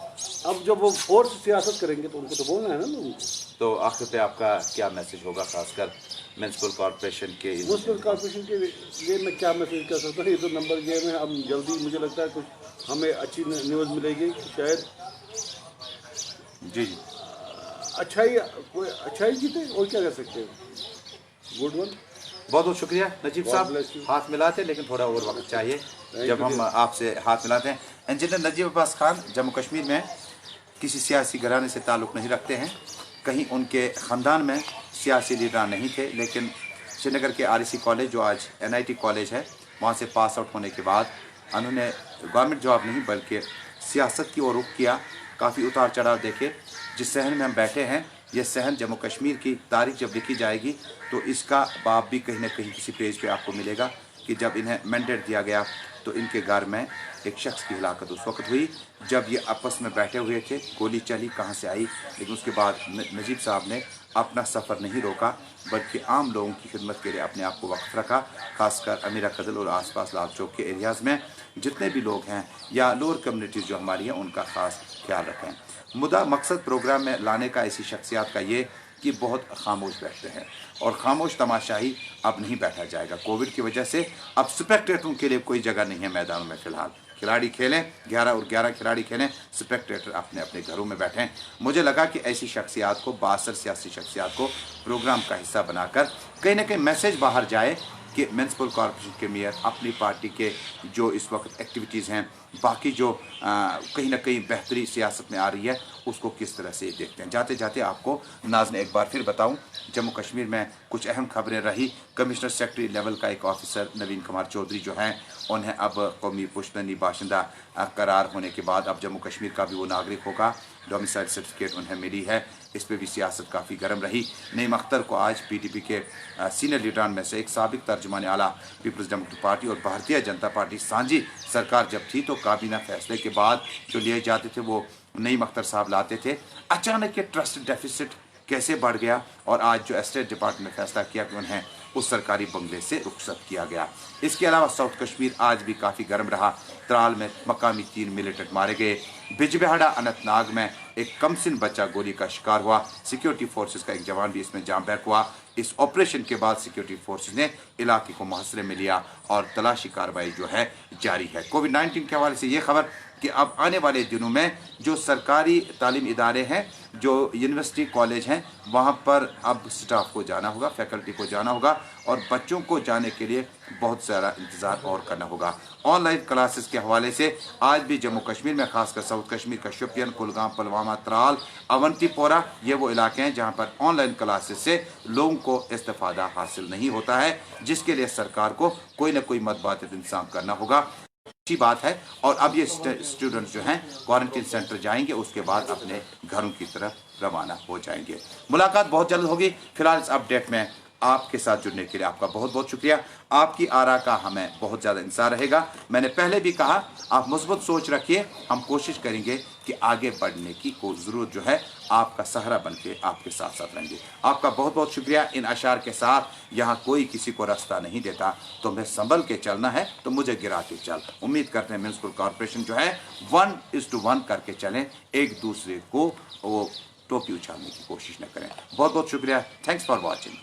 अब जब वो फोर्स सियासत करेंगे तो उनको तो बोलना है ना लोगों को। तो आखिर पे आपका क्या मैसेज होगा, खासकर म्युनिसिपल कॉर्पोरेशन के? म्युनिसिपल कॉर्पोरेशन के लिए मैं क्या मैसेज कर सकता हूँ, ये तो नंबर गेम है। अब जल्दी मुझे लगता है कुछ हमें अच्छी न्यूज़ मिलेगी, शायद जी कोई अच्छाई जीते, और क्या कर सकते हैं। गुड वन, बहुत बहुत शुक्रिया नजीब God साहब। bless you. हाथ मिलाते लेकिन थोड़ा और वक्त चाहिए जब you, हम आपसे हाथ मिलाते हैं। इंजीनियर नजीब अब्बास खान जम्मू कश्मीर में किसी सियासी घराने से ताल्लुक़ नहीं रखते हैं, कहीं उनके ख़ानदान में सियासी लीडर नहीं थे, लेकिन श्रीनगर के REC कॉलेज जो आज NIT कॉलेज है, वहाँ से पास आउट होने के बाद उन्होंने गवर्नमेंट जॉब नहीं बल्कि सियासत की ओर रुख किया। काफ़ी उतार चढ़ाव देखे। जिस सहन में हम बैठे हैं, ये सहन जम्मू कश्मीर की तारीख जब लिखी जाएगी तो इसका बाब भी कहीं ना कहीं किसी पेज पे आपको मिलेगा कि जब इन्हें मैंडेट दिया गया तो इनके घर में एक शख्स की हिलाकत उस वक्त हुई जब ये आपस में बैठे हुए थे। गोली चली कहाँ से आई, लेकिन उसके बाद नजीब साहब ने अपना सफ़र नहीं रोका बल्कि आम लोगों की खिदमत के लिए अपने आप को वक्फ रखा। खासकर अमीरा कदल और आसपास लाल चौक के एरियाज़ में जितने भी लोग हैं या लोअर कम्युनिटीज़ जो हमारी हैं, उनका ख़ास ख्याल रखें। मुद्दा मकसद प्रोग्राम में लाने का ऐसी शख्सियात का ये कि बहुत खामोश बैठते हैं और खामोश तमाशाही अब नहीं बैठा जाएगा। कोविड की वजह से अब स्पेक्टेटरों के लिए कोई जगह नहीं है मैदानों में। फ़िलहाल खिलाड़ी खेलें, 11 और 11 खिलाड़ी खेलें, स्पेक्टेटर अपने अपने घरों में बैठें। मुझे लगा कि ऐसी शख्सियात को, बासर सियासी शख्सियात को प्रोग्राम का हिस्सा बनाकर कहीं ना कहीं मैसेज बाहर जाए कि म्युनिसिपल कॉर्पोरेशन के मेयर अपनी पार्टी के जो इस वक्त एक्टिविटीज़ हैं, बाकी जो कहीं ना कहीं बेहतरी सियासत में आ रही है, उसको किस तरह से देखते हैं। जाते जाते आपको नाज़रीन एक बार फिर बताऊं, जम्मू कश्मीर में कुछ अहम खबरें रही। कमिश्नर सेक्रेटरी लेवल का एक ऑफिसर नवीन कुमार चौधरी जो हैं, उन्हें अब कौमी पुश्तनी बाशिंदा करार होने के बाद अब जम्मू कश्मीर का भी वो नागरिक होगा। डोमिसाइल सर्टिफिकेट उन्हें मिली है। इस पर भी सियासत काफ़ी गर्म रही। नईम अख्तर को आज PDP के सीनियर लीडरान में से एक साबिक तर्जुमान आला पीपल्स डेमोक्रेटिक पार्टी और भारतीय जनता पार्टी सांझी सरकार जब थी तो काबीना फैसले के बाद जो लिए जाते थे वो नईम अख्तर साहब लाते थे। अचानक ये ट्रस्ट डेफिसिट कैसे बढ़ गया और आज जो एस्टेट डिपार्टमेंट ने फैसला किया कि उन्हें उस सरकारी बंगले से रुखसत किया गया। इसके अलावा साउथ कश्मीर आज भी काफ़ी गर्म रहा। त्राल में मकामी 3 मिलिटेंट मारे गए। बिजबेहड़ा अनंतनाग में एक कमसिन बच्चा गोली का शिकार हुआ। सिक्योरिटी फोर्सेस का एक जवान भी इसमें जाम बहक हुआ। इस ऑपरेशन के बाद सिक्योरिटी फोर्सेस ने इलाके को मुहसरे में लिया और तलाशी कार्रवाई जो है जारी है। कोविड-19 के हवाले से ये खबर कि अब आने वाले दिनों में जो सरकारी तालीम इदारे हैं, जो यूनिवर्सिटी कॉलेज हैं, वहाँ पर अब स्टाफ को जाना होगा, फैकल्टी को जाना होगा और बच्चों को जाने के लिए बहुत सारा इंतज़ार और करना होगा। ऑनलाइन क्लासेस के हवाले से आज भी जम्मू कश्मीर में, खासकर साउथ कश्मीर का शोपियान, कुलगाम, पुलवामा, त्राल, अवंतीपोरा, ये वो इलाके हैं जहाँ पर ऑनलाइन क्लासेस से लोगों को इस्तेफादा हासिल नहीं होता है, जिसके लिए सरकार को कोई ना कोई मतबात इंतजाम करना होगा। अच्छी बात है। और अब ये स्टूडेंट्स जो हैं क्वारंटीन सेंटर जाएंगे, उसके बाद अपने घरों की तरफ रवाना हो जाएंगे। मुलाकात बहुत जल्द होगी। फिलहाल इस अपडेट में आपके साथ जुड़ने के लिए आपका बहुत बहुत शुक्रिया। आपकी आरा का हमें बहुत ज़्यादा इंतज़ार रहेगा। मैंने पहले भी कहा, आप मुस्बत सोच रखिए, हम कोशिश करेंगे कि आगे बढ़ने की कोई ज़रूरत जो है आपका सहारा बन के आपके साथ साथ रहेंगे। आपका बहुत बहुत शुक्रिया। इन अशार के साथ, यहाँ कोई किसी को रास्ता नहीं देता, तुम्हें संभल के चलना है तो मुझे गिरा के चल। उम्मीद करते हैं म्युनिसिपल कॉरपोरेशन जो है 1:1 करके चलें, एक दूसरे को वो टोपी उछालने की कोशिश न करें। बहुत बहुत शुक्रिया। Thanks for watching.